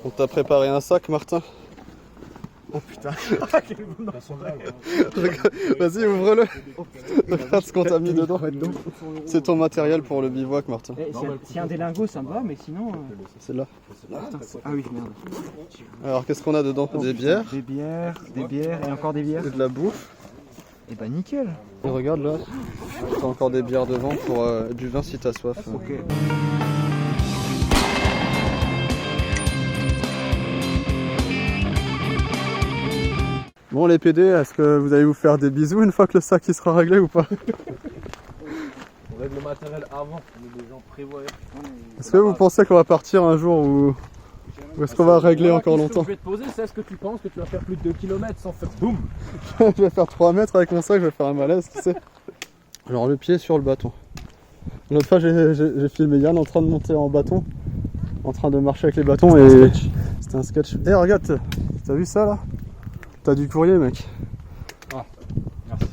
On t'a préparé un sac, Martin? Oh putain. Vas-y, ouvre-le. Regarde ce qu'on t'a mis dedans. C'est ton matériel pour le bivouac, Martin. S'il y a un délingot, ça me va, mais sinon. C'est là. Ah oui, merde. Alors, qu'est-ce qu'on a dedans? Des bières. Des bières et encore des bières. Et de la bouffe. Et bah nickel. Et regarde là. T'as encore des bières devant pour du vin si t'as soif. Ok. Bon les PD, est-ce que vous allez vous faire des bisous une fois que le sac il sera réglé ou pas? On règle le matériel avant, les gens prévoient. Est-ce que vous pensez qu'on va partir un jour ou est-ce qu'on va régler encore longtemps? Je vais te poser, c'est est-ce que tu penses que tu vas faire plus de 2 km sans faire boum? Je vais faire 3 mètres avec mon sac, je vais faire un malaise, qui sait. Alors le pied sur le bâton. L'autre fois j'ai filmé Yann en train de monter en bâton, en train de marcher avec les bâtons et c'était un sketch. Eh regarde, t'as vu ça là? T'as du courrier mec. Ah, merci.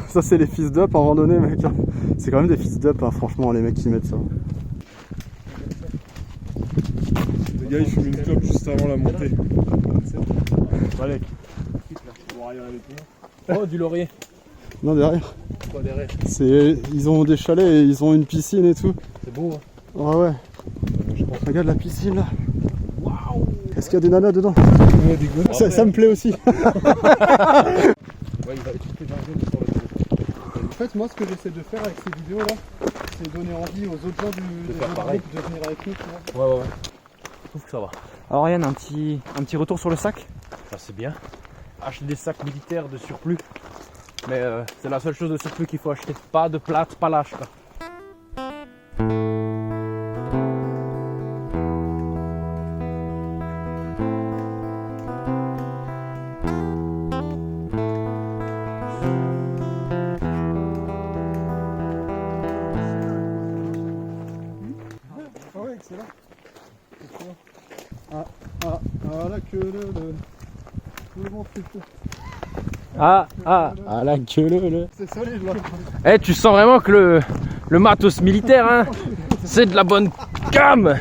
Ça c'est les fils d'up en randonnée mec. C'est quand même des fils d'up hein, franchement les mecs qui mettent ça. Les gars ils fument une clope juste avant la montée. Balek. Oh du laurier. Non derrière. Quoi derrière? Ils ont des chalets et ils ont une piscine et tout. C'est beau hein. Ah ouais. Regarde la piscine là. Waouh. Est-ce qu'il y a des nanas dedans? Ouais, des gars. Ça me plaît aussi. Ouais, il va étudier dans le sur le. En fait moi ce que j'essaie de faire avec ces vidéos là, c'est donner envie aux autres gens De faire pareil. de venir avec nous. Tu vois. Ouais. Je trouve que ça va. Alors Yann, un petit retour sur le sac. Ça c'est bien. Acheter des sacs militaires de surplus. Mais c'est la seule chose de surplus qu'il faut acheter. Pas de plâtre, pas lâche. Quoi. Ah ouais excellent. Ah la queue tout le monde fait tout. Ah la gueule. C'est solide là. Eh, tu sens vraiment que le matos militaire, hein, c'est de la bonne gamme.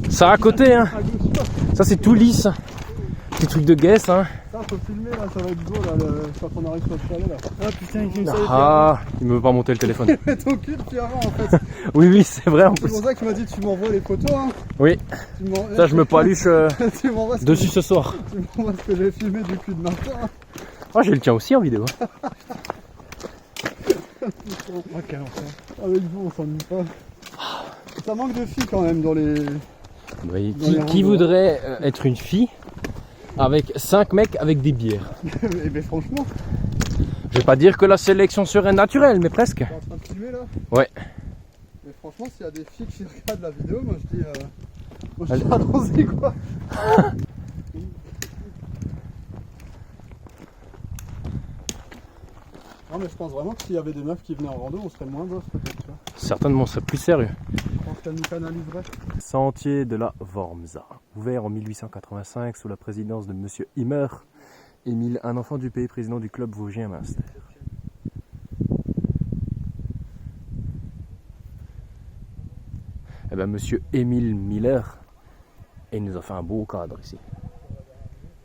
Ça à côté, hein. Ça c'est tout lisse. Petit truc de guess, hein. Ça faut filmer là, ça va être beau là, quand on arrive sur le chalet là. Ah putain il filme ça. Ah, il me veut pas monter le téléphone. Mais ton cul depuis avant en fait. Oui, c'est vrai en C'est plus. pour ça qu'il m'a dit tu m'envoies les photos hein. Oui, ça je me paluche tu m'envoies ce dessus ce soir. tu m'envoies ce que j'ai filmé du cul de Martin. Ah, j'ai le tien aussi en vidéo. Oh quel enfer. Avec vous on s'ennuie pas. Ça manque de filles quand même dans les... Oui, Dans les qui rangs, voudrait être une fille avec 5 mecs avec des bières? Mais franchement, Je vais pas dire que la sélection serait naturelle, mais presque. t'es en train de filmer là. Ouais. Mais franchement s'il y a des filles qui regardent la vidéo, moi je dis allons-y quoi. Non mais je pense vraiment que s'il y avait des meufs qui venaient en rando, on serait moins bof peut-être, tu vois. Certainement, on serait plus sérieux. Je pense qu'elles nous canaliseraient. Sentier de la Wormsa, ouvert en 1885 sous la présidence de Monsieur Himmer, Émile, un enfant du pays, président du club vosgien Münster. Eh ben, Monsieur Émile Miller, et il nous a fait un beau cadre ici.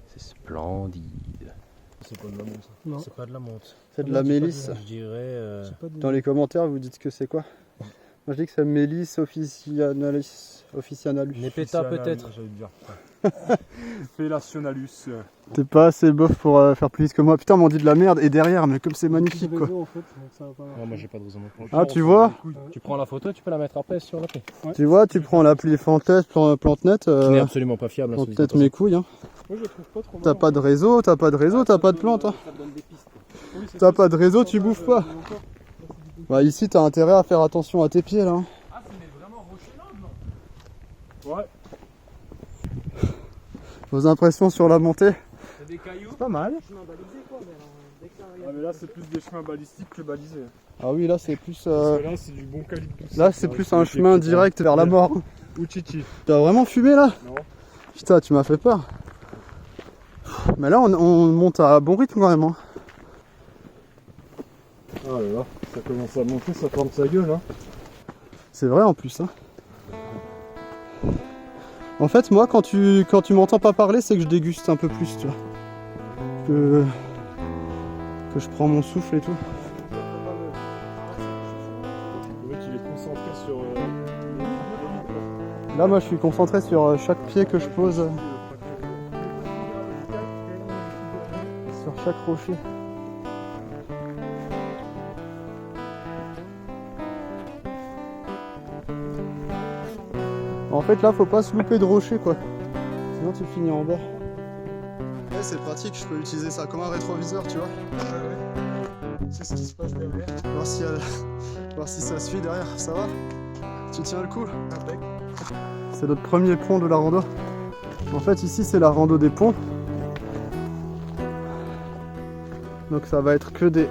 C'est splendide. C'est pas de la monte. Non. C'est pas de la monte. C'est de la mélisse. Je dirais. Dans les commentaires, vous dites que c'est quoi? Moi je dis que c'est Mélisse officinalus. Nepeta peut-être. J'allais dire. Fellationalus. T'es pas assez bof pour faire plus vite que moi. Putain, on m'en dit de la merde. Et derrière, mais comme c'est magnifique quoi. Non, moi j'ai pas de raison non plus. Ah, tu vois? Tu prends la photo, tu peux la mettre après sur l'appli. Tu vois, tu prends l'appli Fantes, Plantenet. Qui n'est absolument pas fiable. hein, Plantenet mes couilles. Hein. Moi je le trouve pas trop T'as pas de réseau, t'as pas de plante. Hein. T'as pas de réseau, tu bouffes pas. Bah ici, t'as intérêt à faire attention à tes pieds là. Hein. Ah, c'est vraiment rocher là, non? Ouais. Vos impressions sur la montée? C'est des cailloux. Pas mal. Ah, mais là c'est plus des chemins balistiques que balisés. Ah oui, là c'est plus. Parce que là c'est du bon calibre. Là c'est plus un chemin direct vers la mort. Ou Chichi. T'as vraiment fumé là? Non. Putain, tu m'as fait peur. Mais là on monte à bon rythme quand même. Hein. Ah là là, ça commence à monter, ça forme sa gueule hein. C'est vrai en plus. Hein. En fait, moi, quand tu m'entends pas parler, c'est que je déguste un peu plus, tu vois. Que je prends mon souffle et tout. Le mec il est concentré sur. Là, moi, je suis concentré sur chaque pied que je pose. Sur chaque rocher. En fait, là, faut pas se louper de rocher, quoi. Sinon, tu finis en bas. Ouais, c'est pratique, je peux utiliser ça comme un rétroviseur, tu vois. C'est ce qui se passe derrière. Voir si ça suit derrière, ça va? Tu tiens le coup? Impec. C'est notre premier pont de la rando. En fait, ici, c'est la rando des ponts. Donc ça va être que des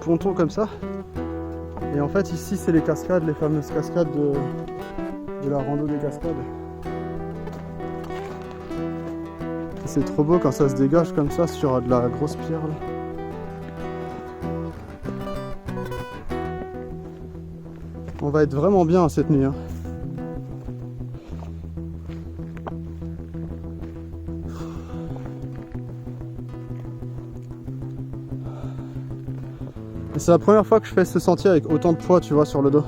pontons comme ça. Et en fait, ici, c'est les cascades, les fameuses cascades de la rando des cascades. C'est trop beau quand ça se dégage comme ça sur de la grosse pierre là. On va être vraiment bien cette nuit, hein. Et c'est la première fois que je fais ce sentier avec autant de poids, tu vois, sur le dos.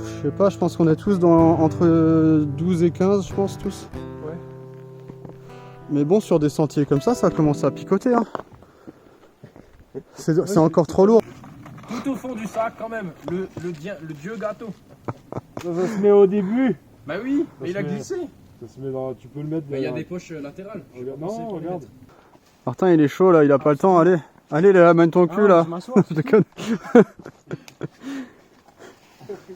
Je sais pas, je pense qu'on est tous entre 12 et 15, je pense tous. Ouais. Mais bon, sur des sentiers comme ça commence à picoter, hein. C'est encore trop lourd. Tout au fond du sac quand même, le dieu gâteau. Ça se met au début. Bah oui, Ça mais il se a met- glissé. Ça se met dans. Tu peux le mettre. Il y a des poches latérales. Je sais Regarde- pas pensé Non, pour le regarde. mettre. Martin, il est chaud là, il a pas le temps, allez. Allez, là, amène ton cul là. Je déconne.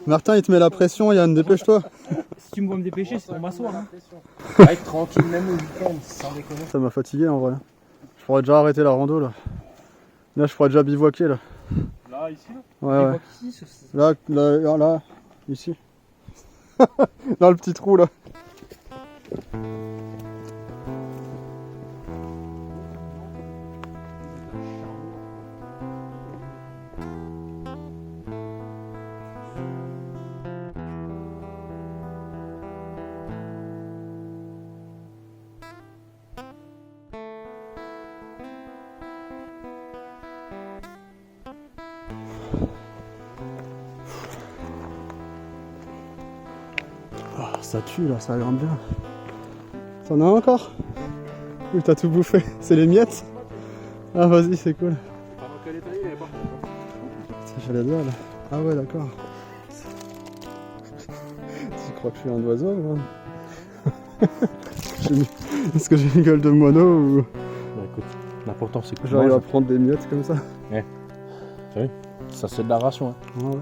Martin, il te met la pression, Yann, dépêche-toi. Si tu me vois me dépêcher, c'est pour m'asseoir. Hein. Être tranquille même au week-end, sans déconner. Ça m'a fatigué en vrai. Je pourrais déjà arrêter la rando là. Là, je pourrais déjà bivouaquer là. Là, ici là. Ouais, ouais. Ici, Là, ici. Dans le petit trou là. Ah, ça tue là, ça grimpe bien. T'en as encore? Ou t'as tout bouffé? C'est les miettes? Ah vas-y, c'est cool. Pendant qu'elle est taillée, elle est pas. Ça, j'allais dire là. Ah ouais, d'accord. Tu crois que je suis un oiseau, moi? Est-ce que j'ai une gueule de mono ou Bah écoute, l'important c'est que j'arrive à prendre des miettes comme ça? ça c'est de la ration. Hein. Ah ouais.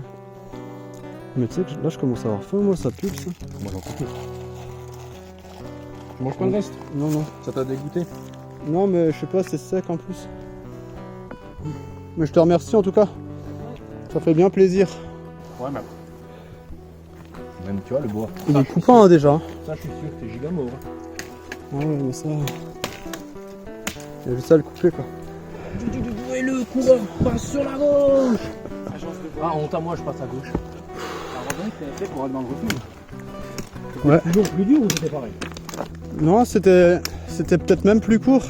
Mais tu sais que là je commence à avoir faim, moi ça pulse. Moi j'en peux plus. Tu manges pas le reste? Non, non. Ça t'a dégoûté? Non, mais je sais pas, c'est sec en plus. Mais je te remercie en tout cas. Ça fait bien plaisir. Ouais, même. Même tu vois le bois. Il est coupant hein, déjà. Ça je suis sûr que t'es giga mort. Ah ouais, mais ça. Il y a juste à le couper quoi. Et le coureur passe sur la gauche. Ah, honte à moi, je passe à gauche. La randonnée que t'avais fait pour aller dans le refuge. Ouais. Toujours plus dur ou c'était pareil? Non, c'était peut-être même plus court.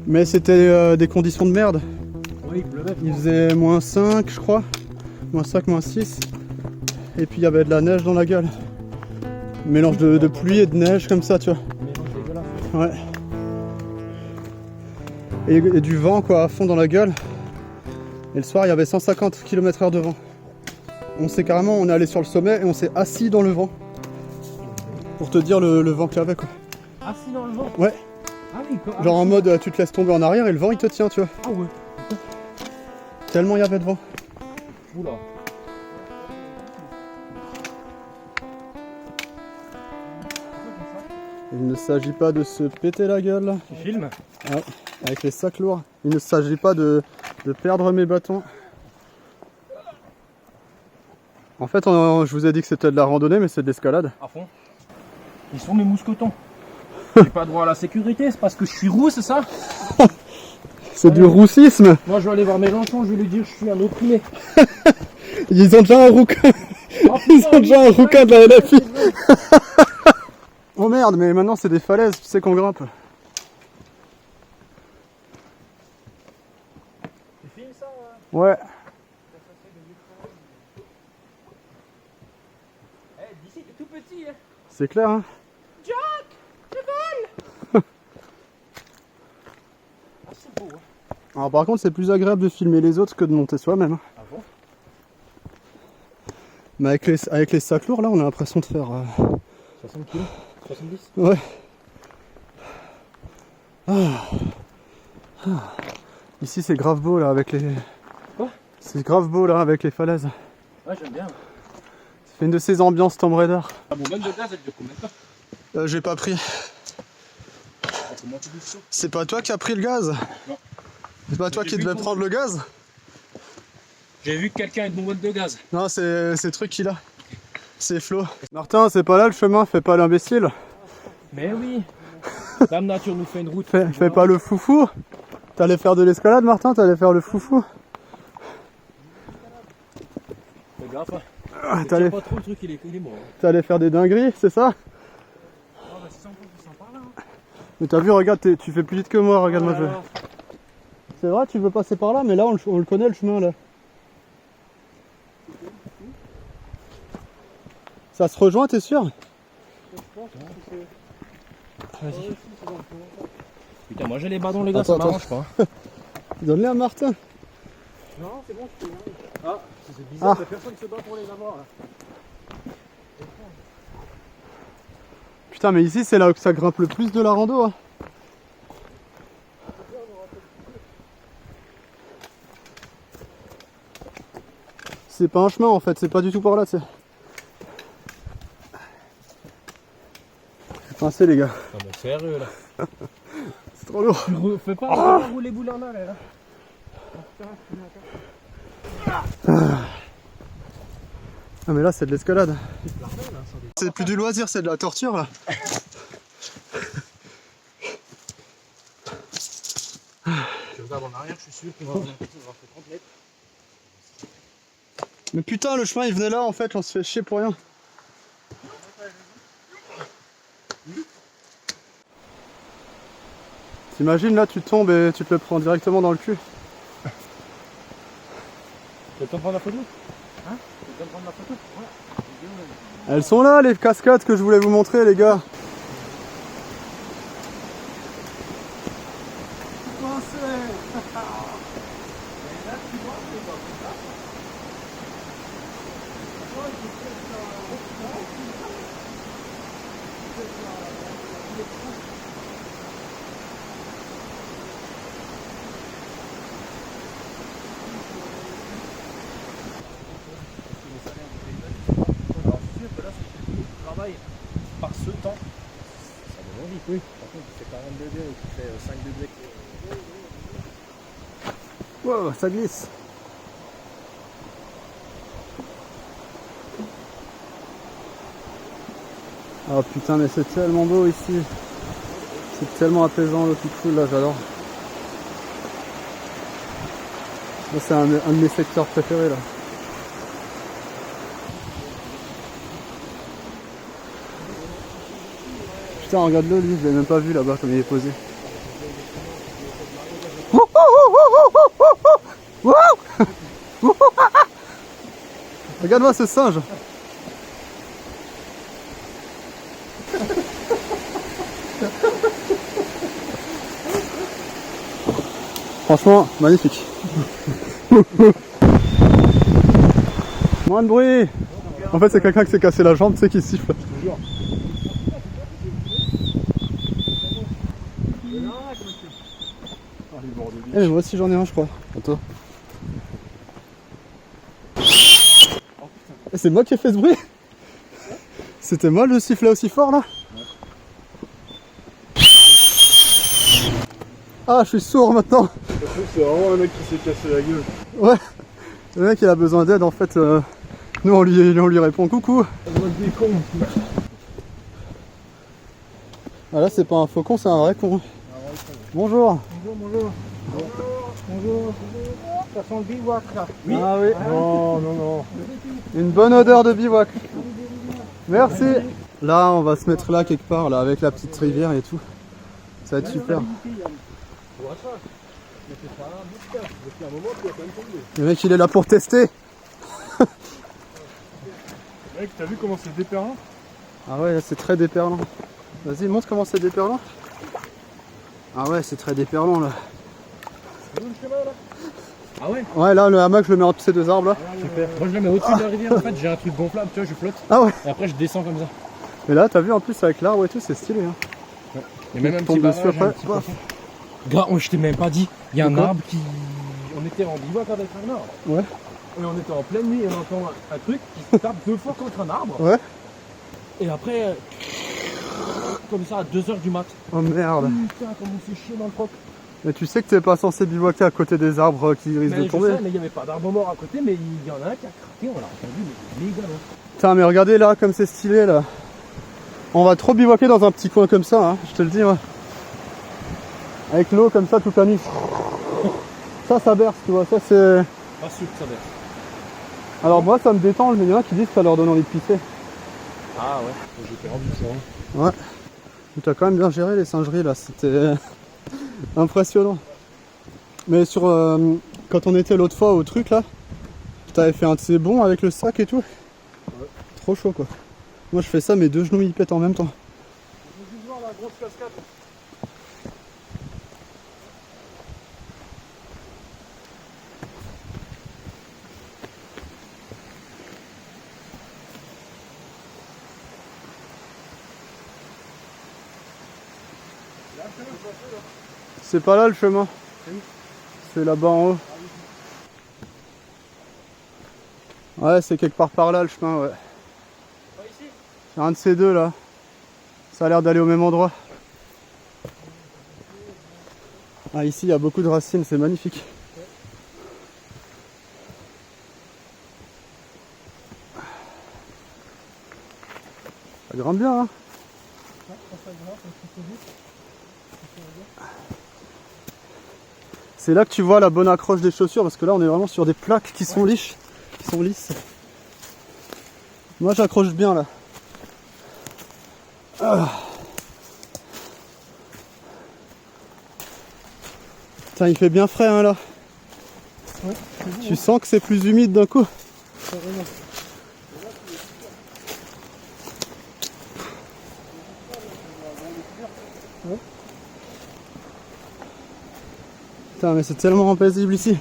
Mais c'était des conditions de merde. Oui, il pleuvait. Il faisait moins 5 je crois. Moins 5, moins 6. Et puis il y avait de la neige dans la gueule. Mélange de pluie et de neige comme ça, tu vois. Mélange dégueulasse. Ouais. Et du vent quoi à fond dans la gueule. Et le soir il y avait 150 km/h de vent. On s'est carrément, on est allé sur le sommet et on s'est assis dans le vent. Pour te dire le vent qu'il y avait quoi. Assis dans le vent. Ouais. Ah oui, quoi. Genre en mode tu te laisses tomber en arrière et le vent il te tient tu vois. Ah ouais. Tellement il y avait de vent. Oula. Il ne s'agit pas de se péter la gueule là, Tu filmes? avec les sacs lourds. Il ne s'agit pas de perdre mes bâtons. En fait, je vous ai dit que c'était de la randonnée, mais c'est de l'escalade. À fond. Ils sont mes mousquetons. J'ai pas droit à la sécurité, c'est parce que je suis roux, c'est ça? C'est du roussisme. Moi je vais aller voir Mélenchon, je vais lui dire que je suis un opprimé. Ils ont déjà un rouquin. Ils ont déjà un rouquin de la LFI. Oh merde, mais maintenant c'est des falaises, tu sais qu'on grimpe. Tu filmes ça Ouais. D'ici, t'es tout petit. Hein. C'est clair, hein. Jack, je vole. Ah, c'est beau. Hein. Alors par contre, c'est plus agréable de filmer les autres que de monter soi-même. Ah bon? Mais avec les sacs lourds, là, on a l'impression de faire... 60 kilos 70. Ouais. Ah. Ah. Ici, c'est grave beau, là, avec les... Quoi? C'est grave beau, là, avec les falaises. Ouais, j'aime bien. Ça fait une de ces ambiances Tomb Raider. Ah bon, même de gaz, elle dure combien de temps? J'ai pas pris. Comment tu dis ça? C'est pas toi qui as pris le gaz? Non. C'est pas toi qui devais prendre le gaz? J'ai vu quelqu'un avec une boîte de gaz. Non, c'est truc qu'il a. C'est Flo. Martin, c'est pas là le chemin, fais pas l'imbécile. Mais oui. Dame Nature nous fait une route. Fais pas le foufou. T'allais faire de l'escalade, Martin? T'allais faire le foufou? Fais gaffe. Hein. T'allais Pas trop le truc, il est mort. T'allais faire des dingueries, c'est ça? Mais t'as vu, regarde, tu fais plus vite que moi, regarde moi je... C'est vrai, tu veux passer par là, mais là on le connaît le chemin là. Ça se rejoint, t'es sûr? Vas-y. Putain, moi j'ai les badons, les gars, Attends, ça m'arrange pas. Donne-les à Martin. Non, c'est bon, je peux. Ah, c'est bizarre, Ah. personne se bat pour les avoir là. Putain, mais ici c'est là où ça grimpe le plus de la rando. Hein. C'est pas un chemin en fait, c'est pas du tout par là, c'est. Pincez les gars, Non, mais sérieux là. c'est trop lourd. Fais pas rouler boulin là, là. Ah mais là c'est de l'escalade. C'est plus du loisir, c'est de la torture là. Je regarde en arrière, je suis sûr qu'on va faire 30 mètres. Mais putain, le chemin il venait là en fait, on se fait chier pour rien. T'imagines là, tu tombes et tu te le prends directement dans le cul. Tu veux te prendre la photo? Hein? Tu veux te prendre la photo? Ouais. Elles sont là les cascades que je voulais vous montrer les gars. Par ce temps, ça donne envie. Oui. Par contre, il fait 40 degrés ou il fait 5 degrés. Wow, ça glisse. Oh putain, mais c'est tellement beau ici. C'est tellement apaisant l'eau qui coule là, j'adore. C'est un de mes secteurs préférés là. Putain, regarde-le lui, je l'ai même pas vu là-bas comme il est posé. Regarde-moi ce singe. Franchement, magnifique. Moins de bruit. En fait, c'est quelqu'un qui s'est cassé la jambe, tu sais, qui siffle. Eh mais moi aussi j'en ai un je crois. Attends. Eh, c'est moi qui ai fait ce bruit. C'était moi le sifflet aussi fort là. Ah je suis sourd maintenant. C'est vraiment un mec qui s'est cassé la gueule. Ouais. Le mec il a besoin d'aide en fait. Nous on lui répond coucou. Ah là c'est pas un faucon, c'est un vrai con. Bonjour. Bonjour, bonjour. Bonjour. Bonjour. Ça sent le bivouac là. Oui. Ah oui. Non, non, non. Une bonne odeur de bivouac. Merci. Là, on va se mettre là quelque part, là, avec la petite rivière et tout. Ça va être super. Le mec, il est là pour tester. Mec, t'as vu comment c'est déperlant? Ah ouais, c'est très déperlant. Vas-y, montre comment c'est déperlant. Ah ouais, c'est très déperlant là. C'est où le chemin là? Ah ouais? Ouais, là, le hamac, je le mets entre ces deux arbres là. Super. Moi je le mets au-dessus de la rivière en fait, j'ai un truc gonflable, tu vois, je flotte. Ah ouais. Et après je descends comme ça. Mais là, t'as vu en plus avec l'arbre et tout, c'est stylé. Hein. Ouais. Il y a même un tombe petit dessus barrage, après. un petit poisson. Gars, je t'ai même pas dit, il y a un Quoi? arbre qui... On était en bivouac avec un arbre. Ouais. Et on était en pleine nuit et on entend un truc qui se tape 2 fois contre un arbre. Ouais. Et après, comme ça à 2h du mat. Oh merde. Putain, comme on fait chier dans le troc. Mais tu sais que t'es pas censé bivouaquer à côté des arbres qui risquent de Je tomber. sais, mais il n'y avait pas d'arbre mort à côté, mais il y en a un qui a craqué, on l'a entendu, mais méga loin. Putain, mais regardez là, comme c'est stylé là. On va trop bivouaquer dans un petit coin comme ça, hein, je te le dis. Ouais. Avec l'eau comme ça toute la nuit. Ça berce, tu vois, ça c'est... Pas sûr que ça berce. Alors moi ça me détend, mais il y en a qui disent que ça leur donne envie de pisser. Ah ouais, j'ai perdu ça. Ouais. Mais t'as quand même bien géré les singeries là, c'était impressionnant. Mais sur quand on était l'autre fois au truc là, t'avais fait un de ces bons avec le sac et tout. Ouais. Trop chaud quoi. Moi je fais ça, mes deux genoux ils pètent en même temps. Je veux voir la grosse cascade. C'est pas là le chemin. C'est là-bas en haut. Ouais, c'est quelque part par là le chemin, ouais. Pas ici? C'est un de ces deux là. Ça a l'air d'aller au même endroit. Ah, ici il y a beaucoup de racines, c'est magnifique. Ça grimpe bien, hein. C'est là que tu vois la bonne accroche des chaussures, parce que là on est vraiment sur des plaques qui sont lisses. Moi j'accroche bien là. Ah. Putain, il fait bien frais hein là. Ouais, Tu sens que c'est plus humide d'un coup. Putain, mais c'est tellement paisible ici.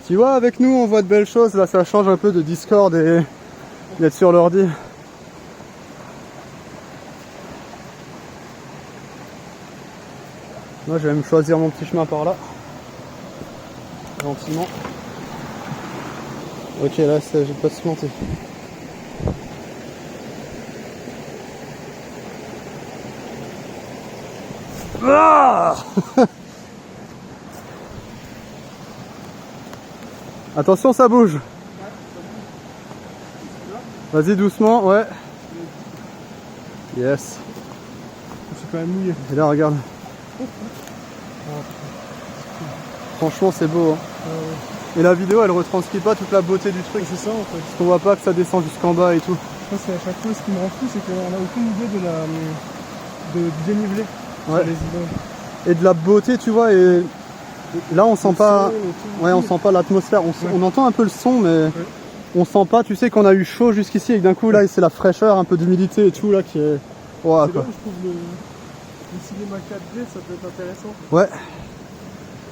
Tu vois, avec nous on voit de belles choses, là ça change un peu de Discord et d'être sur l'ordi. Moi je vais me choisir mon petit chemin par là. Gentiment. Ok, là je vais pas se monter. Ah Attention, ça bouge. Vas-y doucement, ouais. Yes. C'est quand même mouillé. Et là regarde. Franchement c'est beau. Hein. Et la vidéo elle retranscrit pas toute la beauté du truc. C'est ça en fait. Parce qu'on voit pas que ça descend jusqu'en bas et tout. Ça c'est à chaque fois ce qui me rend fou, c'est qu'on n'a aucune idée du dénivelé Ouais. sur les immeubles. Et de la beauté tu vois, et là on sent pas. Ouais, on sent pas l'atmosphère. On entend un peu le son mais on sent pas, tu sais qu'on a eu chaud jusqu'ici et que d'un coup là c'est la fraîcheur, un peu d'humidité et tout là qui est. Wow, C'est quoi. là où je trouve le cinéma 4D, ça peut être intéressant. Ouais.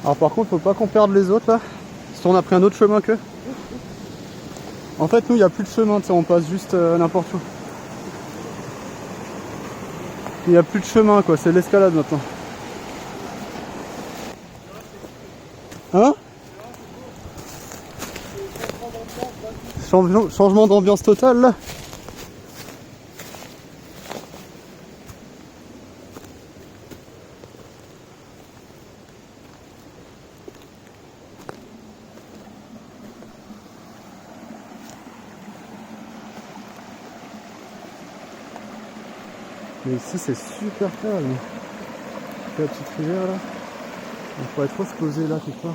Alors par contre faut pas qu'on perde les autres là. Si on a pris un autre chemin qu'eux. En fait nous il n'y a plus de chemin, tu sais, on passe juste n'importe où. Il n'y a plus de chemin quoi, c'est l'escalade maintenant. Hein? Changement d'ambiance totale là. Mais ici c'est super calme. fait la petite rivière là. On pourrait trop se poser là quelque part.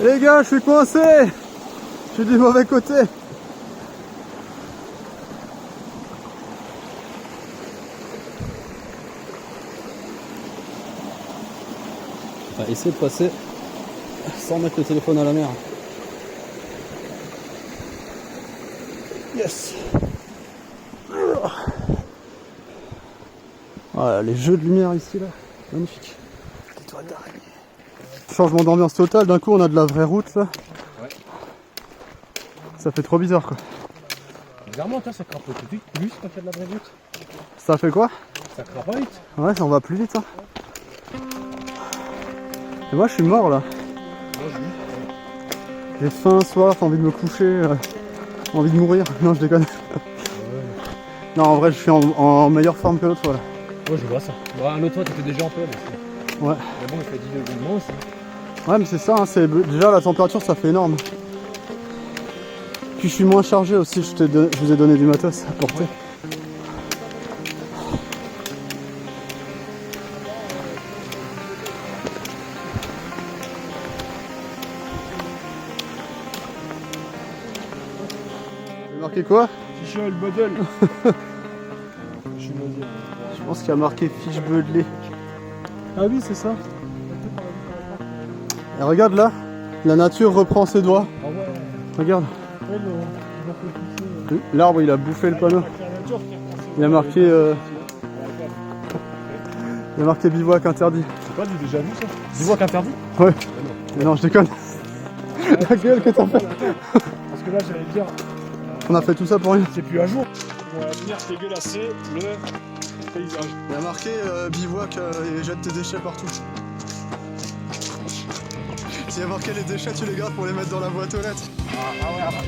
Les gars, je suis coincé! Je suis du mauvais côté! On va essayer de passer sans mettre le téléphone à la mer. Yes! Voilà, les jeux de lumière ici là, magnifique. Des toiles d'araignée. Changement d'ambiance total, d'un coup on a de la vraie route là. Ouais. Ça fait trop bizarre quoi. Bizarrement, toi, ça crapaute plus quand il y a de la vraie route. Ça fait quoi? Ça crapaute. Ouais, ça en va plus vite hein. Et moi je suis mort là. J'ai faim, soif, envie de me coucher, envie de mourir. Non, je déconne. Non, en vrai, je suis en meilleure forme que l'autre fois là. Ouais, je vois ça. Bah, l'autre fois, t'étais déjà en peu. Ouais. Mais bon, il fait 10 degrés de moins aussi. Ouais, mais c'est ça, hein, déjà la température ça fait énorme. Puis je suis moins chargé aussi, je vous ai donné du matos à porter. J'ai marqué quoi? Fichel, modèle. Je suis modèle. Je pense qu'il y a marqué fiche Beudelé. Ah oui, c'est ça. Et regarde là, la nature reprend ses doigts. Ah ouais. Regarde, Ouais, le- l'arbre il a bouffé le panneau. c'est la nature qui reprend ses Il y a marqué bivouac interdit. C'est pas du déjà vu ça? Bivouac interdit? Ouais. Mais non, je déconne. La gueule que t'as fait. Parce que là, j'allais dire, On a fait tout ça pour rien. c'est plus à jour. On va venir dégueulasser le paysage. Il y a marqué bivouac et jette tes déchets partout. S'il y a marqué les déchets, tu les gardes pour les mettre dans la boîte aux lettres. Ah ouais, après,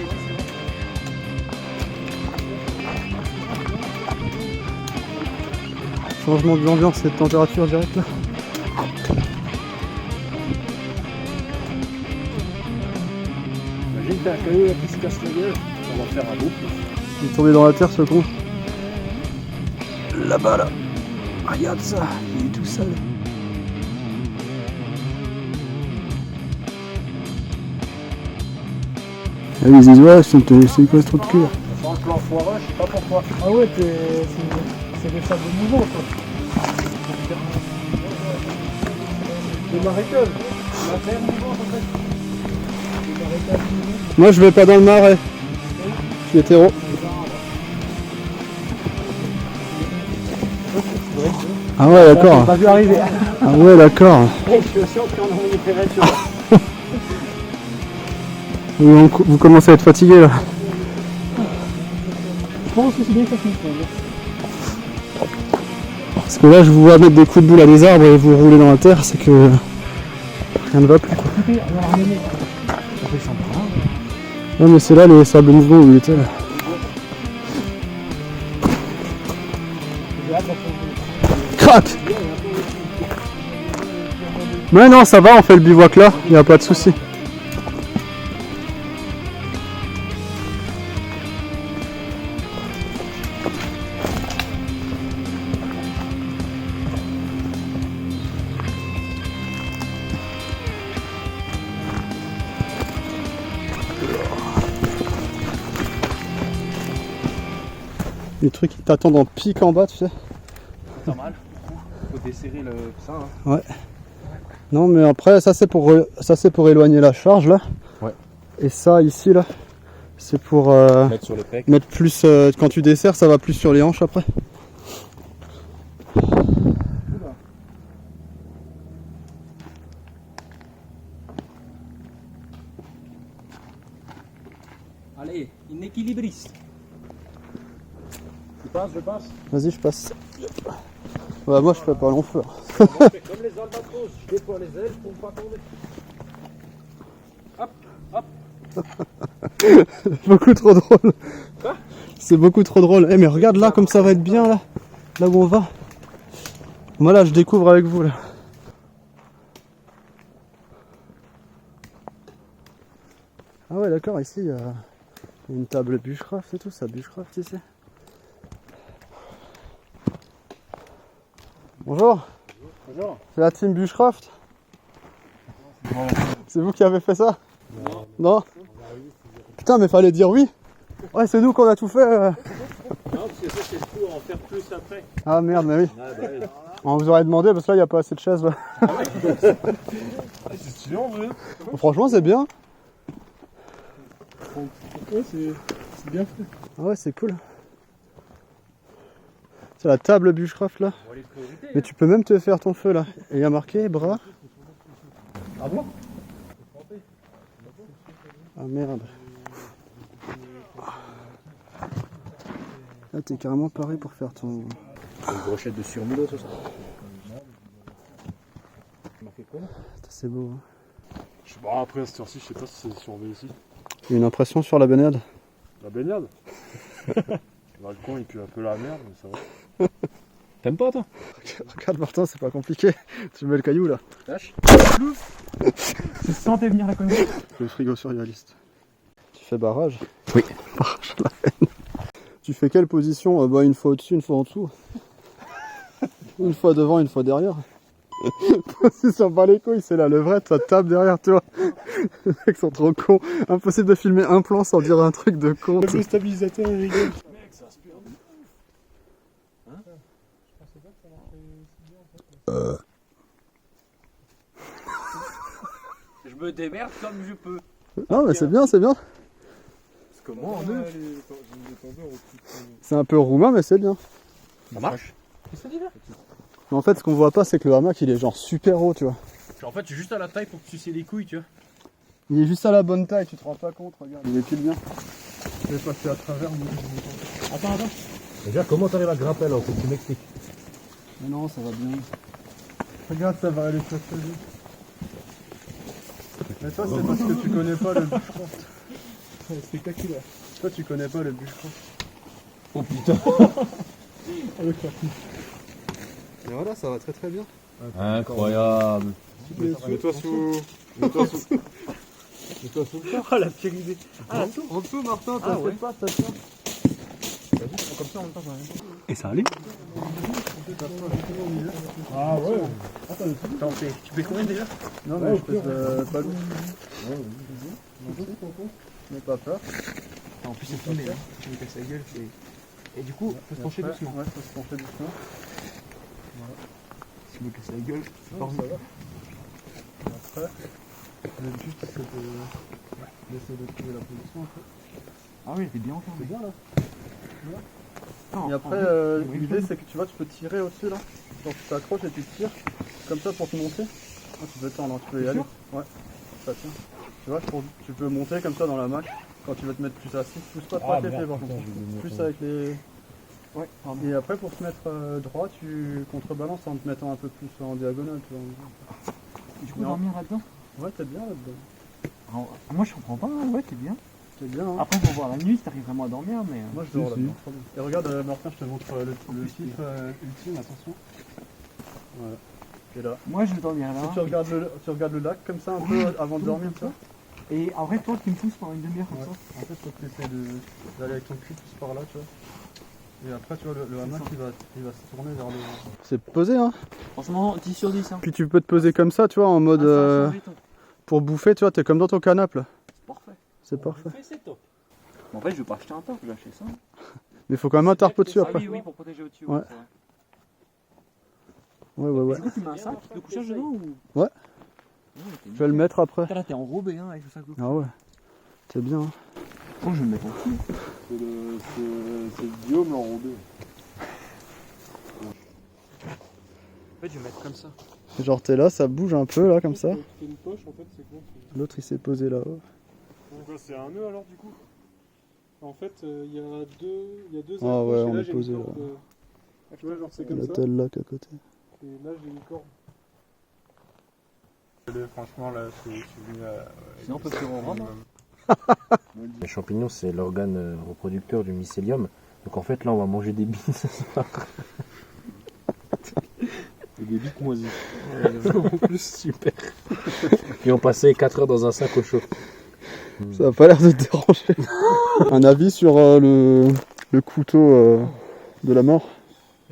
Changement de l'ambiance et de température direct là. Imagine, t'as un caillou qui se casse la gueule. On va faire un boucle. Il est tombé dans la terre ce con. Là-bas là. Regarde ça, il est tout seul. Ah ils disent ouais, c'est quoi ce trou de cul? Sans le plan foireux, je sais pas pourquoi. Ah ouais, c'est des sables nouveaux quoi. Des marécages. La terre nouveau, en fait. Des marécages nouveaux. Moi je vais pas dans le marais. Je suis hétéro. Ah ouais d'accord. Pas vu arriver. Ah ouais d'accord. Je suis aussi entré en température. Vous commencez à être fatigué là. Je pense que c'est bien ça qu'il faut. Parce que là je vous vois mettre des coups de boule à des arbres et vous rouler dans la terre, c'est que rien ne va plus. Écoutez, on va ramener. Non mais c'est là les sables mouvants où il était là. Crac! Mais non ça va, on fait le bivouac là, il n'y a pas de souci. Les trucs qui t'attendent en pic en bas, tu sais. Pas mal. Faut desserrer le ça. Hein. Ouais. Non mais après ça c'est pour éloigner la charge là. Ouais. Et ça ici là, c'est pour Mettre sur les pecs. mettre plus quand tu desserres, ça va plus sur les hanches après. Allez, une équilibriste. Tu passes, je passe. Vas-y je passe. Ouais moi je fais pas long feu. Comme les albatros, je déploie les ailes pour ne pas tomber. Hop, hop. Beaucoup trop drôle. Quoi? C'est beaucoup trop drôle. Eh mais regarde là comme ça va être bien là. Là où on va. Moi là je découvre avec vous là. Ah ouais d'accord ici Une table Bushcraft et tout, ça Bushcraft ici. Bonjour. Bonjour. C'est la team Bushcraft. C'est vous qui avez fait ça? Non. Putain, mais fallait dire oui. Ouais, c'est nous qu'on a tout fait. Non, parce que ça, c'est pour en faire plus après. Ah merde, mais oui. Ah, bah, oui. On vous aurait demandé parce que là, il n'y a pas assez de chaises. Là. C'est stylé en vrai. Franchement, c'est bien. Ouais, c'est bien fait. Ah ouais, c'est cool. C'est la table Bushcraft là. Bon, les priorités. Mais tu peux même te faire ton feu là. Et il y a marqué bras. Ah bon? Ah merde. Là, t'es carrément paré pour faire ton. Une brochette de surmilo, tout ça. Marqué quoi? C'est beau. Hein. Je sais pas, après à cette heure-ci, je sais pas si c'est surveillé ici. Il y a une impression sur la baignade. La baignade. Dans le coin, il pue un peu la merde, mais ça va. T'aimes pas, toi? Regarde Martin, c'est pas compliqué. Tu mets le caillou là. Lâche. Tu sentais venir la connerie. Le frigo surréaliste. Tu fais barrage? Oui. Barrage à la haine. Tu fais quelle position? Bah une fois au-dessus, une fois en dessous. Une fois devant, une fois derrière. Si ça bat les couilles, c'est la levrette, ça tape derrière toi. Les mecs sont trop cons. Impossible de filmer un plan sans dire un truc de con. Le stabilisateur, il rigole. Je me démerde comme je peux. Non mais c'est bien, c'est bien. Comment on est? C'est un peu roumain mais c'est bien. Ça marche? Mais en fait ce qu'on voit pas c'est que le hamac il est genre super haut tu vois. En fait, c'est juste à la taille pour que tu sucer les couilles, tu vois. Il est juste à la bonne taille, tu te rends pas compte, regarde. Il est pile bien. Je vais passer à travers moi. Attends. Déjà, comment t'arrives à grimper là? Faut que tu m'expliques. Mais non ça va bien. Regarde ça va aller très très vite. Mais toi c'est parce que tu connais pas le Bushcraft. C'est spectaculaire. Toi tu connais pas le Bushcraft. Oh putain. Avec la coupe. Et voilà ça va très très bien. Incroyable. Mets-toi sous. Mets-toi sous. Mets-toi sous le corps. Ah, la pire idée. En dessous Martin, Ah, ouais. pas, ça tient. Comme ça, en même temps, et ça allait? Ah ouais. Attends, tu fais combien déjà? Non mais je pèse pas lourd. N'aie pas peur. En plus, c'est filmé, hein. Tu me casses la gueule, c'est. Et du coup, faut se pencher doucement. Ouais, faut se pencher doucement. Si je me casse la gueule, c'est pas Après, le but c'est d'essayer de trouver la position un peu. Ah oui, t'es bien encore. C'est bien là. Non, Et après, l'idée c'est que tu vois, tu peux tirer au-dessus là. Donc tu t'accroches et tu tires comme ça pour te monter. Ah, tu peux tendre, tu peux y aller. Ouais, ça tient. Tu vois, tu peux monter comme ça dans la mac quand tu veux te mettre plus assis. Pousse pas trop avec les pieds par contre. Plus avec les. Ouais, Et après, pour te mettre droit, tu contrebalances en te mettant un peu plus en diagonale. Tu vois. Du coup, dormir là-dedans? Ouais, t'es bien là-dedans. Moi, je comprends pas, ouais, t'es bien. T'es bien, hein. Après, faut voir la nuit si t'arrives vraiment à dormir, mais. Moi je dors là-dedans. Trop bien. Et regarde Martin, je te montre le titre ultime, attention. Voilà. Et là. Moi, je vais dormir là. Si tu regardes le lac comme ça un peu avant de dormir, ça. Et après, toi, tu me pousses pendant une demi-heure comme Ouais. ça. En fait, faut que tu essaies d'aller avec ton cul plus par là, tu vois. Et après, tu vois, le hamac il va se tourner vers le. C'est posé, hein. Franchement, 10 sur 10. Hein. Puis tu peux te poser comme ça, tu vois, en mode. Pour bouffer, tu vois, t'es comme dans ton canapé là. C'est parfait. C'est parfait. C'est top. En fait, je vais pas acheter un top, je vais acheter ça. Mais faut quand même un tarp au-dessus Ah après. oui, oui, pour protéger au-dessus. Ouais. Ouais. Du coup, tu mets un sac de couchage dedans ou? Ouais. Je vais le mettre après. Là, t'es enrobé hein, avec le sac de couchage. Ah ouais. C'est bien. Hein. Oh, je vais me mettre en dessous. C'est le Guillaume l'enrobé. En fait, je vais mettre comme ça. Genre t'es là, ça bouge un peu là comme ça. C'est une poche en fait, c'est quoi? L'autre il s'est posé là-haut. Pourquoi c'est un nœud alors du coup? En fait, il y a deux Ah ouais, accroches, et on là, est j'ai posé une là. corde, tu vois, genre c'est Il comme y a ça. tel lac à côté. Et là, j'ai une corde. Franchement là, je suis venu à. Sinon, on peut faire en rame. Les champignons, c'est l'organe reproducteur du mycélium. Donc en fait, là, on va manger des billes ce soir. Et des bites moisies. En plus, super. Puis on passait 4 heures dans un sac au chaud. Ça a pas l'air de te déranger. Un avis sur le couteau de la mort.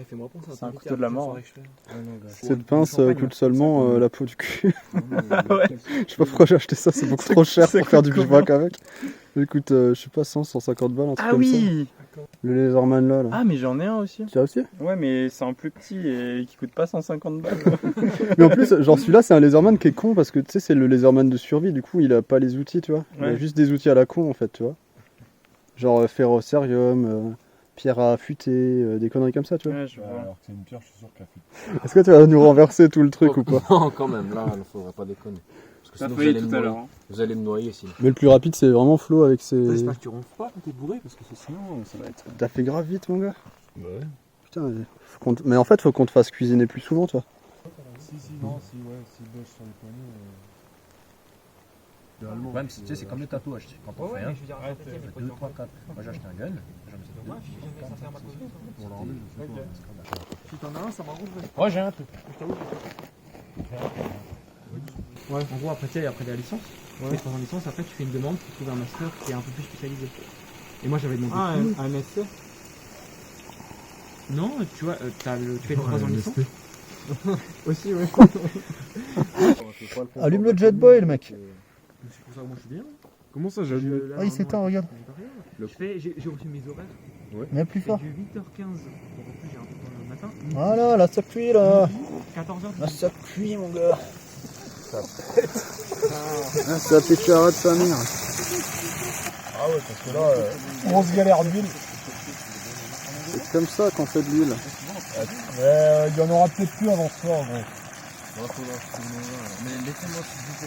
Fais-moi penser à un couteau de la mort. Cette pince coûte seulement la peau du cul. Je sais pas pourquoi j'ai acheté ça, c'est beaucoup trop cher pour faire du bivouac avec. Il coûte, je sais pas, 100, 150 balles, un truc Ah comme ça. oui. Le Laserman là. Ah mais j'en ai un aussi. Tu as aussi? Ouais mais c'est un plus petit et qui coûte pas 150 balles. Mais en plus, genre celui-là, c'est un Laserman qui est con parce que tu sais, c'est le Laserman de survie, du coup, il a pas les outils, tu vois. Il a Ouais. juste des outils à la con en fait, tu vois. Genre ferrocerium, pierre à affûter, des conneries comme ça, tu vois. Ouais je vois. Alors que c'est une pierre, je suis sûr qu'elle fait. Est-ce que tu vas nous renverser tout le truc ou pas? Non, quand même, là, il ne faudrait pas déconner. Parce que Ça sinon, faillit tout à l'heure. vous allez me noyer sinon. Mais le plus rapide, c'est vraiment Flo avec ses. J'espère que tu ronfles pas quand t'es bourré, parce que sinon, ça va être. T'as fait grave vite, mon gars. Bah ouais. Putain, mais en fait, faut qu'on te fasse cuisiner plus souvent, tu vois. Si, non, si bouge sur les poignets. Ouais, mais tu sais, c'est comme le tatouage. Quand on fait un, 2, 3, 4. Moi j'ai acheté un gun, j'en ai pour l'enlever, je sais pas. Si t'en as un, ça m'arrangerait. Moi j'ai un truc. Ouais, en gros, après, tu sais, après la licence, tu prends en licence, après, tu fais une demande pour trouver un master qui est un peu plus spécialisé. Et moi, j'avais demandé. Ah, tout. un SC. Non, tu vois, tu fais 3 ans de licence. Aussi, ouais. Allume le jet boy, le mec. C'est pour ça que moi, je suis bien. Comment ça, j'allume? Ah, il s'éteint, regarde. J'ai reçu mes horaires. Mais plus C'est fort. du 8h15. Donc, en plus, j'ai un peu le matin. Voilà, là, ça cuit, là. 14h. Là, ça cuit, mon gars. Ça fait de sa mère. Ah ouais, parce que là. Grosse galère d'huile. C'est comme ça qu'on fait de l'huile. Mais il y en aura peut-être plus avant ce soir, gros. Mais laissez-moi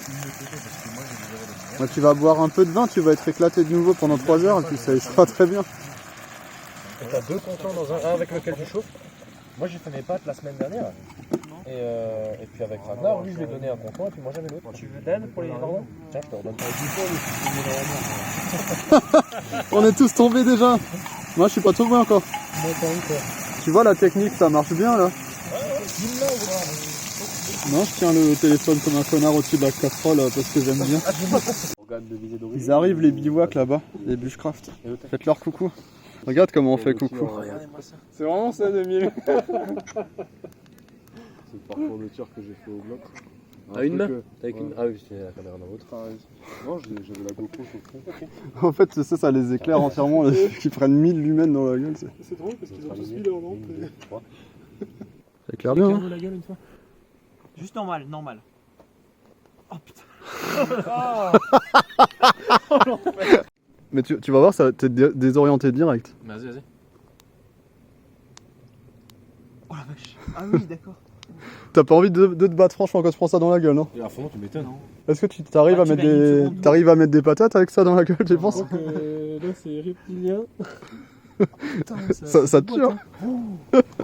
une côté parce que moi j'ai déjà Moi, tu vas boire un peu de vin, tu vas être éclaté de nouveau pendant 3 heures et puis ça sera très bien. T'as 2 contenants dans un avec lequel tu chauffes. Moi j'ai fait mes pâtes la semaine dernière. Et puis avec Ragnar, lui je lui ai donné un contenant et puis moi j'avais l'autre. Tu veux d'aide pour les Normands? Tiens, je te redonne pas du tout. On est tous tombés déjà. Moi, je suis pas tombé encore. Tu vois la technique, ça marche bien là. Non, je tiens le téléphone comme un connard au-dessus de la casserole parce que j'aime bien. Organe de visée d'origine. Ils arrivent les bivouacs là-bas, les bushcraft. Faites leur coucou. Regarde comment on fait coucou. C'est vraiment ça, 2000. C'est le parcours de tir que j'ai fait au bloc. À une main? Ouais. Avec une... Ah oui, c'est la caméra dans l'autre. Non, j'avais la GoPro sur le front. En fait, c'est ça les éclaire entièrement, qui prennent 1000 lumens dans la gueule. C'est drôle parce qu'ils ont tous mis leur lampe. Ça éclaire bien. Hein. la gueule une fois. Juste normal. Oh putain. Mais tu vas voir, ça va te désorienter direct. Vas-y. Oh la vache. Ah oui, d'accord. T'as pas envie de te battre franchement quand tu prends ça dans la gueule, non? Et à fond, tu m'étonnes. Est-ce que tu t'arrives Ah, à tu mettre mets une des... seconde. T'arrives à mettre des patates avec ça dans la gueule, tu penses? Donc là, c'est reptilien. Ça tue, hein. Oh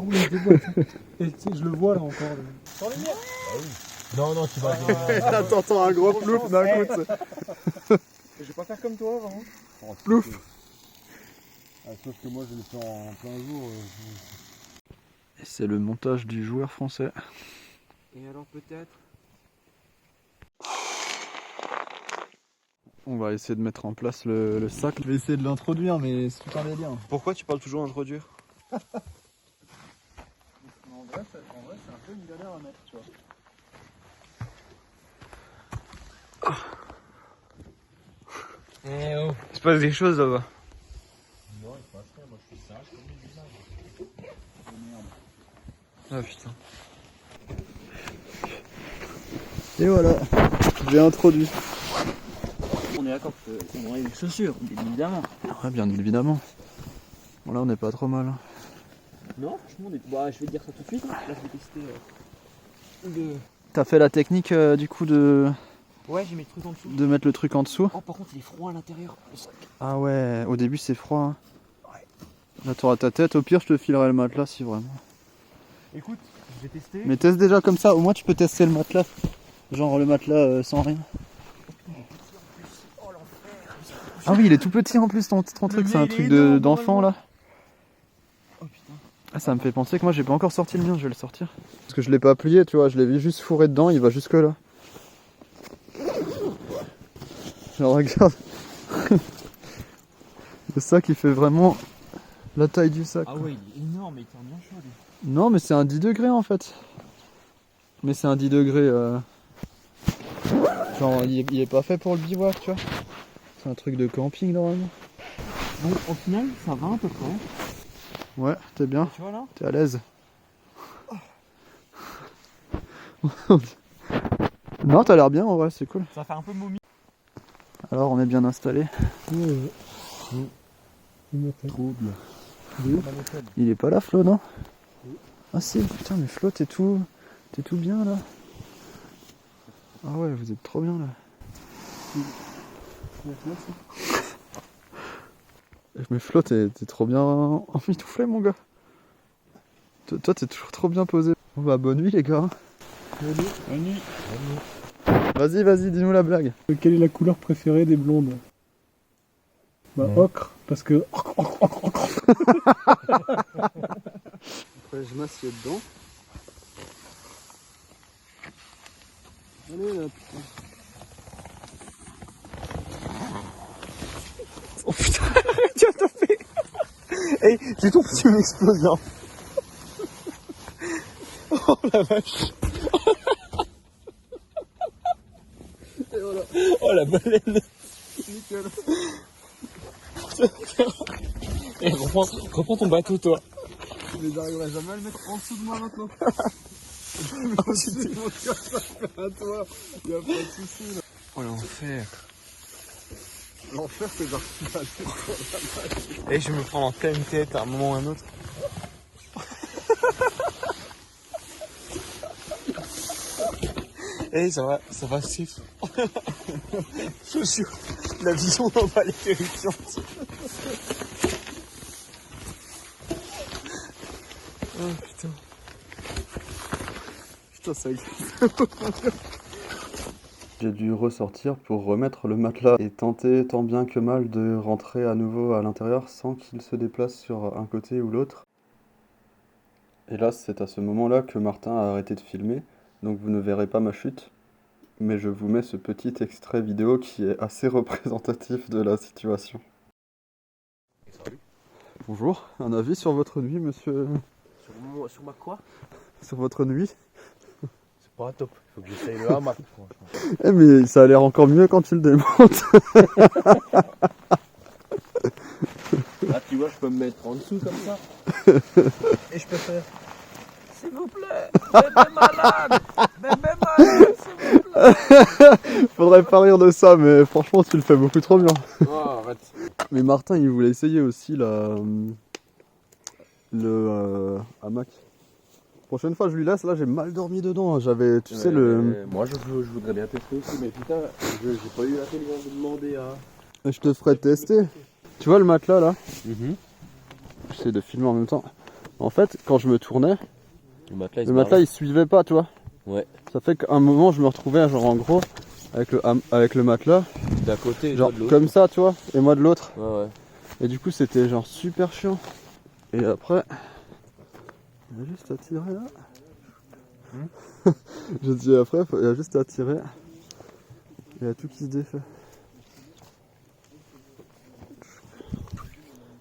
oui, il déboîte. Et tu sais, je le vois là encore. Là. Non, tu vas... T'entends un gros plouf d'un coup, tu sais. Je vais pas faire comme toi, vraiment. Plouf. Ah, sauf que moi je l'ai fait en plein jour. C'est le montage du joueur français. Et alors peut-être. On va essayer de mettre en place le sac. Je vais essayer de l'introduire, mais c'est tout un délire. Pourquoi tu parles toujours d'introduire? En vrai, c'est un peu une galère à mettre, tu vois. Eh oh, il se passe des choses là-bas. Ah putain. Et voilà, j'ai introduit. On est d'accord qu'on aurait une chaussure, évidemment. Ouais, bien évidemment. Bon là, on n'est pas trop mal. Non, franchement, je vais te dire ça tout de suite. Là, je vais tester. T'as fait la technique du coup de Ouais, j'ai mis le truc en dessous. mettre le truc en dessous? Oh, par contre, il est froid à l'intérieur. Ah ouais, au début c'est froid. Hein. Là t'auras ta tête, au pire je te filerai le matelas si vraiment. Écoute, je vais tester. Mais teste déjà comme ça, au moins tu peux tester le matelas. Genre le matelas sans rien. Ah oui, il est tout petit en plus ton truc, c'est un truc d'enfant là. Oh putain. Ah, ça me fait penser que moi j'ai pas encore sorti le mien, je vais le sortir. Parce que je l'ai pas plié, tu vois, je l'ai juste fourré dedans, il va jusque là. Genre regarde. Le sac il fait vraiment la taille du sac. Ah quoi. ouais, il est énorme, il tient bien chaud lui. Non mais c'est un 10 degrés en fait. Mais c'est un 10 degrés genre il est pas fait pour le bivouac tu vois. C'est un truc de camping normalement. Bon, au final, ça va à peu près. Ouais, t'es bien, Tu vois là? t'es à l'aise. Non t'as l'air bien en vrai, c'est cool. Ça fait un peu momie. Alors on est bien installé. Trop bien. Il est pas là Flo non? Ah si, putain mais Flo t'es tout bien là. Ah ouais vous êtes trop bien là. Mais Flo t'es trop bien emmitouflé mon gars. Toi t'es toujours trop bien posé. Bon bah bonne nuit les gars. Vas-y dis-nous la blague. Quelle est la couleur préférée des blondes? Bah ocre, parce que... Après je m'assieds dedans. Allez là putain. Oh putain, tu vas tomber. Hey, tu tombes, tu m'exploses là. Oh la vache. Et voilà. Oh la baleine. Nickel. Et reprends ton bateau toi. Mais j'arriverai jamais à le mettre en dessous de moi maintenant. Oh, Mon cœur, ça fait à toi. Y'a pas de soucis là. oh l'enfer. L'enfer c'est genre Et je vais me prendre en pleine tête à un moment ou à un autre. Eh ça va safe. Je te jure, la vision en va aller terrifiante. Oh putain. Putain ça existe. J'ai dû ressortir pour remettre le matelas et tenter tant bien que mal de rentrer à nouveau à l'intérieur sans qu'il se déplace sur un côté ou l'autre. Et là, c'est à ce moment-là que Martin a arrêté de filmer, donc vous ne verrez pas ma chute. Mais je vous mets ce petit extrait vidéo qui est assez représentatif de la situation. Bonjour, un avis sur votre nuit, monsieur? Sur ma quoi? Sur votre nuit? C'est pas top. Faut que j'essaye le hamac, franchement. Eh mais ça a l'air encore mieux quand tu le démontes. Là, tu vois, je peux me mettre en dessous comme ça. Et je peux faire. S'il vous plaît, bébé malade, s'il vous plaît. Faudrait pas rire de ça, mais franchement tu le fais beaucoup trop bien. Oh, arrête. Mais Martin il voulait essayer aussi le hamac. Prochaine fois je lui laisse, là j'ai mal dormi dedans, j'avais, tu sais le... Moi, je voudrais bien tester aussi, mais putain, j'ai pas eu l'intelligence de demander à. Je te ferai tester. Tu vois le matelas là? J'essaie de filmer en même temps. En fait, quand je me tournais, le matelas il suivait pas, tu vois. Ouais. Ça fait qu'à un moment je me retrouvais genre en gros avec le matelas, D'un côté, genre de l'autre. comme ça, tu vois, et moi de l'autre. Ouais. Et du coup c'était genre super chiant. Et après, il y a juste à tirer là. Je dis après, il y a juste à tirer. Il y a tout qui se défait.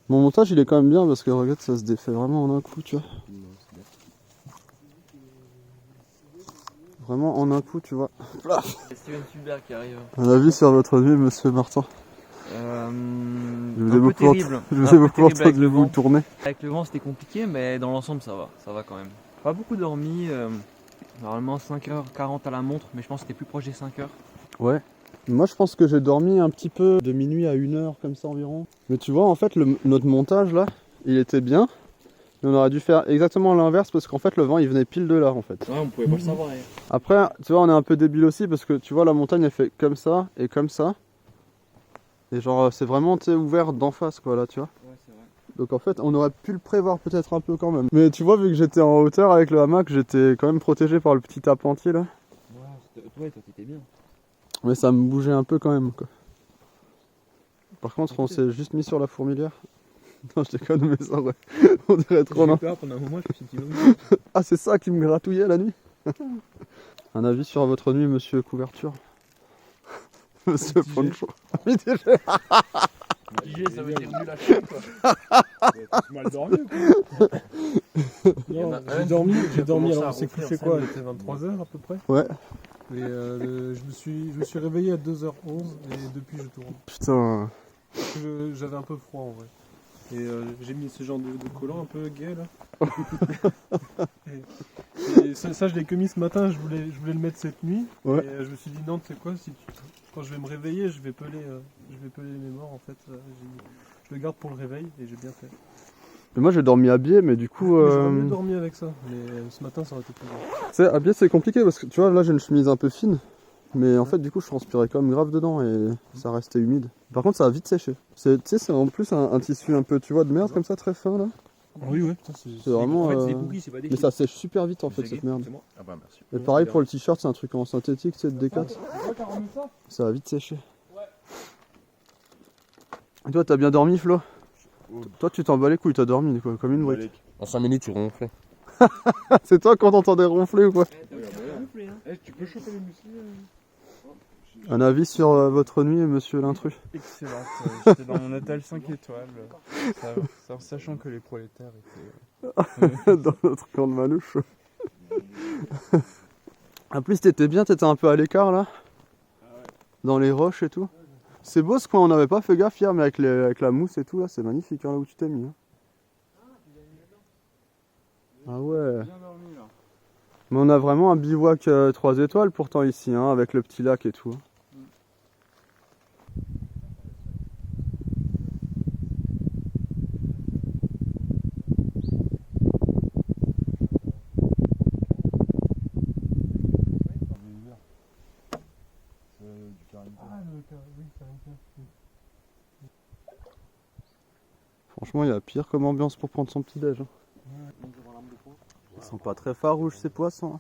Mon montage il est quand même bien parce que regarde ça se défait vraiment en un coup, tu vois. Vraiment en un coup, tu vois. Steven Spielberg qui arrive. Un avis sur votre nuit, monsieur Martin? Je vous ai beaucoup entendu vous tourner. Avec le vent c'était compliqué, mais dans l'ensemble ça va quand même. Pas beaucoup dormi, normalement 5h40 à la montre, mais je pense que c'était plus proche des 5h. Ouais. Moi je pense que j'ai dormi un petit peu de minuit à 1h comme ça environ. Mais tu vois en fait notre montage là, il était bien. Mais on aurait dû faire exactement l'inverse parce qu'en fait le vent il venait pile de là en fait. Ouais, on pouvait pas le savoir. Après tu vois on est un peu débile aussi parce que tu vois la montagne elle fait comme ça et comme ça. Et genre c'est vraiment ouvert d'en face quoi là tu vois. Ouais, c'est vrai. Donc en fait on aurait pu le prévoir peut-être un peu quand même. Mais tu vois vu que j'étais en hauteur avec le hamac j'étais quand même protégé par le petit appentis là. Ouais, toi t'étais bien. Mais ça me bougeait un peu quand même quoi. Par contre on s'est juste mis sur la fourmilière. Non je déconne mais ça ouais. On dirait trop J'ai non. eu peur pendant un moment, je me suis dit oui. Ah c'est ça qui me gratouillait la nuit. Un avis sur votre nuit monsieur couverture? Monsieur Poncho. Mitigé, ça veut dire nul à chier quoi. T'as mal dormi ou quoi? Non, j'ai dormi alors on s'est couché quoi? Il était 23h à peu près. Ouais. Et je me suis réveillé à 2h11 et depuis je tourne. Putain. Parce que j'avais un peu froid en vrai. Et j'ai mis ce genre de collant un peu gay là. et ça je l'ai que mis ce matin, je voulais le mettre cette nuit. Ouais. Et je me suis dit non, tu sais quoi, quand je vais me réveiller, je vais peler mes morts en fait. Je le garde pour le réveil et j'ai bien fait. Mais moi j'ai dormi habillé, mais du coup. J'aurais mieux dormi avec ça, mais ce matin ça aurait été plus dur. Tu sais, habillé c'est compliqué parce que tu vois, là j'ai une chemise un peu fine. Mais en fait, du coup, je transpirais quand même grave dedans et ça restait humide. Par contre, ça a vite séché. Tu sais, c'est en plus un tissu un peu, tu vois, de merde comme ça, très fin là. Oui, ouais, putain, C'est vraiment. En fait, c'est des cookies, c'est pas des Mais chips. ça sèche super vite en fait, C'est cette gay, merde. c'est moi. Ah bah merci. Et pareil pour le t-shirt, c'est un truc en synthétique, c'est de Decat. Ça va vite sécher. Et toi, t'as bien dormi, Flo? Toi, tu t'en bats les couilles, t'as dormi quoi, comme une brique. En 5 minutes, tu ronflais. C'est toi quand t'entendais ronfler ou quoi? Tu peux choper les muscles? Un avis sur votre nuit, monsieur l'intrus? Excellente. J'étais dans mon hôtel 5 étoiles, sachant que les prolétaires étaient... Dans notre camp de manouche. En plus, t'étais un peu à l'écart là. Dans les roches et tout. C'est beau ce coin, on n'avait pas fait gaffe hier, mais avec la mousse et tout là, c'est magnifique hein, là où tu t'es mis. Hein. Ah ouais. Mais on a vraiment un bivouac 3 étoiles pourtant ici, hein, avec le petit lac et tout. Franchement, il y a pire comme ambiance pour prendre son petit déj. Hein. Ils sont pas très farouches ces poissons. Hein.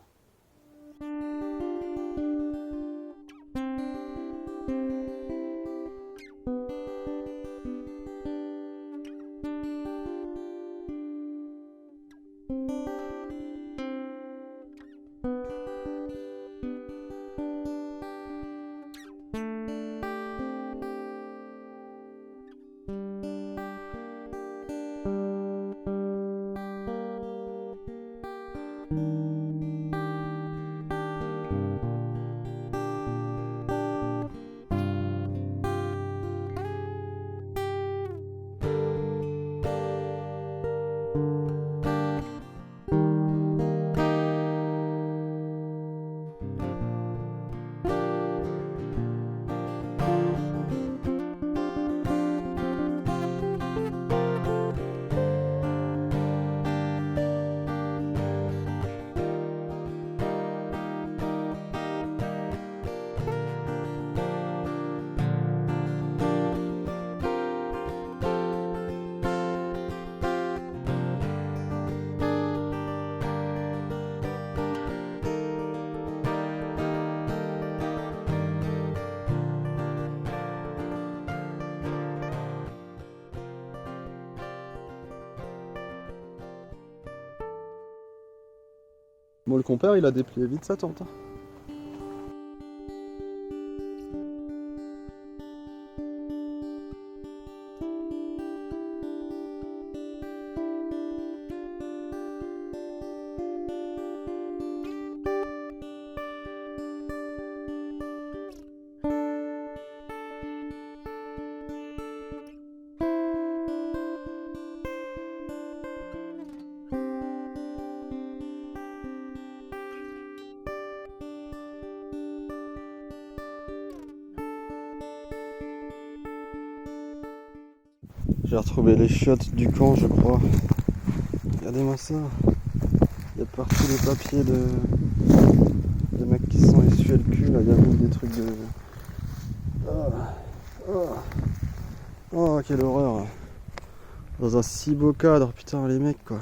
Bon, le compère, il a déplié vite sa tente. Hein. J'ai retrouvé les chiottes du camp, je crois. Regardez-moi ça. Il y a partout les papiers de mecs qui se sont essuyés le cul. Là, il y a même des trucs de... Oh, quelle horreur. Dans un si beau cadre, putain, les mecs, quoi.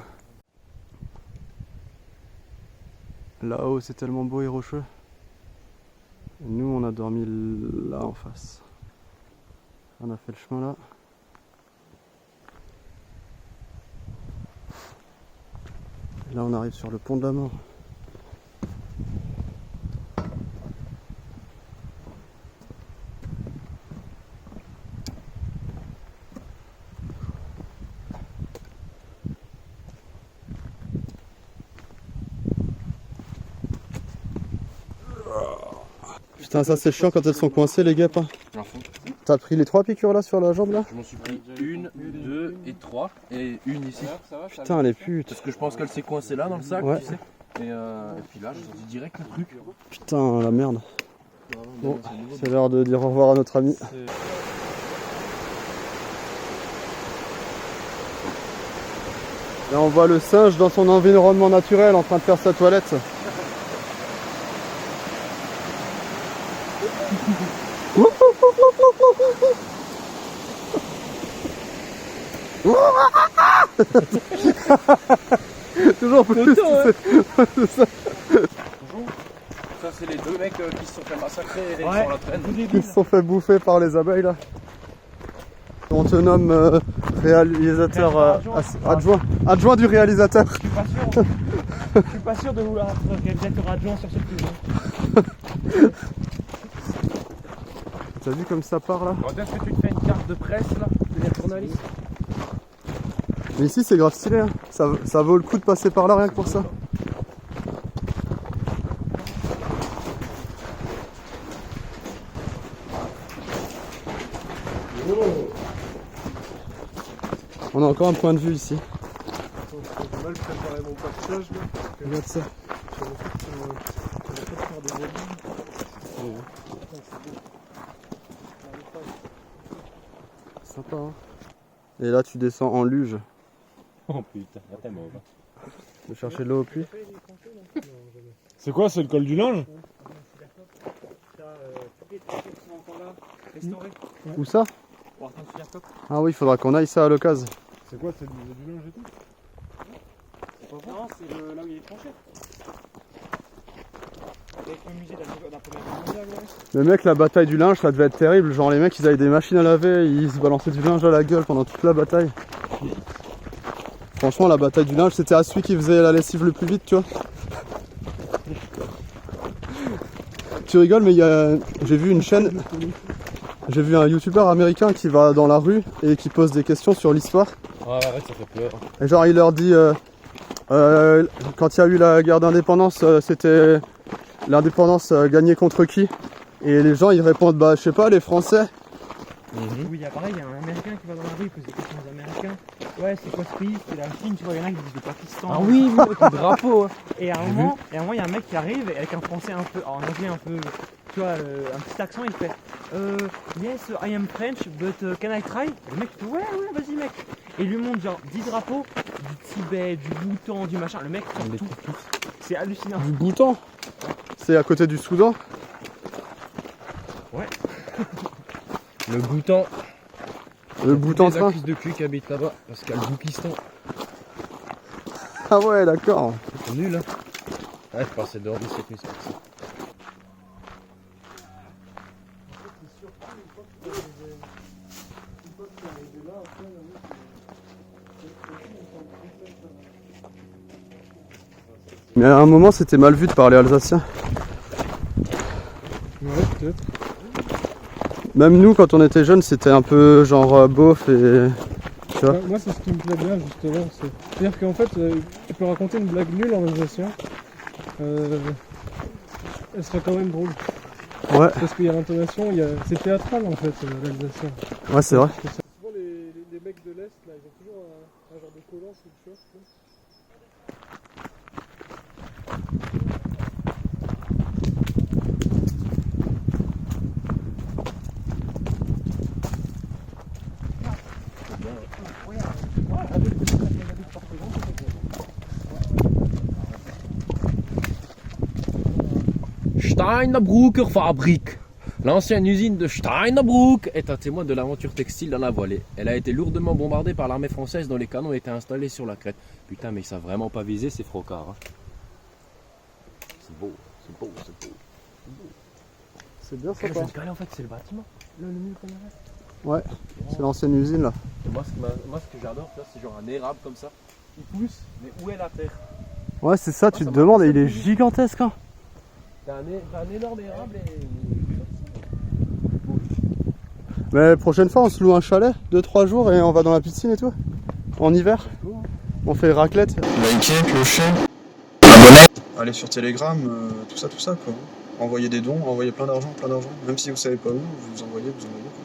Là-haut, c'est tellement beau et rocheux. Et nous, on a dormi là, en face. On a fait le chemin là. Et là on arrive sur le pont de la mort. Putain, ça c'est chiant quand elles sont coincées, les guêpes. Hein. J'en fous. T'as pris les 3 piqûres là sur la jambe là? Je m'en suis pris 1, 2 et 3. Et une ici. Putain, les putes. Parce que je pense qu'elle s'est coincée là dans le sac, Ouais. tu sais. Et puis là, j'ai senti direct le truc. Putain, la merde. Bon, c'est l'heure de dire au revoir à notre ami. Là, on voit le singe dans son environnement naturel en train de faire sa toilette. Toujours plus. C'est ça. Ça, c'est les 2 mecs qui se sont fait massacrer et Ouais. sur la traîne. Qui se sont fait bouffer par les abeilles là. On te nomme réalisateur adjoint du réalisateur. Je suis pas sûr de vouloir être réalisateur adjoint sur ce film. T'as vu comme ça part là? Quand est-ce que tu te fais une carte de presse là? Devenir journaliste? Mais ici c'est grave stylé, hein. Ça vaut le coup de passer par là rien que pour ça. On a encore un point de vue ici. J'ai mal préparé mon passage là. Regarde ça. Sympa hein. Et là tu descends en luge. Oh putain, là t'es mort. De chercher de l'eau au puits. C'est quoi, c'est le col du linge? Où ça? Ah oui, il faudra qu'on aille ça à l'occasion. C'est quoi, c'est le musée du linge et tout? Non, c'est là où il est tranché. Avec le musée de la Première Guerre mondiale, ouais. Le mec, la bataille du linge, ça devait être terrible. Genre les mecs, ils avaient des machines à laver, ils se balançaient du linge à la gueule pendant toute la bataille. Franchement, la bataille du linge, c'était à celui qui faisait la lessive le plus vite, tu vois. Tu rigoles, mais j'ai vu une chaîne, j'ai vu un youtubeur américain qui va dans la rue et qui pose des questions sur l'histoire. Ah, arrête, ça fait peur. Et genre, il leur dit, quand il y a eu la guerre d'indépendance, c'était l'indépendance gagnée contre qui? Et les gens, ils répondent, bah, je sais pas, les Français. Oui, il y a pareil, il y a un américain qui va dans la rue, il pose des questions aux américains. Ouais, c'est quoi ce pays? C'est la Chine, tu vois, il y en a qui disent le Pakistan. Ah oui, avec le drapeau. Et à un moment, il y a un mec qui arrive avec un français un peu, en anglais un peu, tu vois, un petit accent, il fait yes, I am French, but can I try? Et le mec il fait ouais, vas-y mec. Et il lui montre genre 10 drapeaux, du Tibet, du Bhoutan, du machin. Le mec fait tout. C'est hallucinant. Du Bhoutan. C'est à côté du Soudan. Le Bhoutan. Le Bhoutan Des train. fils de cul qui habitent là-bas, parce qu'il y a le Boukistan. Ah ouais, d'accord. C'est nul, hein. Ouais, je passais dehors cette nuit, c'est pour ça. Mais à un moment, c'était mal vu de parler alsacien. Ouais, peut-être. Même nous, quand on était jeunes, c'était un peu genre beauf et... Tu vois. Moi, c'est ce qui me plaît bien, justement. C'est-à-dire qu'en fait, tu peux raconter une blague nulle en alsacien. Elle sera quand même drôle. Ouais, Parce qu'il y a l'intonation, c'est théâtral en fait, l'alsacien. ouais, c'est vrai. Souvent, les mecs de l'Est, là, ils ont toujours un genre de collant sous le short. Steinbrucker Fabrik. L'ancienne usine de Steinbruck est un témoin de l'aventure textile dans la voilée. Elle a été lourdement bombardée par l'armée française dont les canons étaient installés sur la crête. Putain, mais ils savent vraiment pas viser ces frocards. Hein. C'est beau, c'est beau, c'est beau. C'est bien Je sympa. me dis, en fait, c'est le bâtiment. Là, le mur qu'on arrête. Ouais, c'est l'ancienne usine là. Et moi, ce que j'adore, c'est genre un érable comme ça. Il pousse, mais où est la terre? Ouais, c'est ça, tu te demandes, et il est gigantesque hein. T'as un énorme érable et... Mais prochaine fois, on se loue un chalet, 2-3 jours et on va dans la piscine et tout. En hiver. On fait raclette. Likez, clocher. Abonnez. Allez sur Telegram, tout ça quoi. Envoyez des dons, envoyez plein d'argent, même si vous savez pas où, vous envoyez quoi.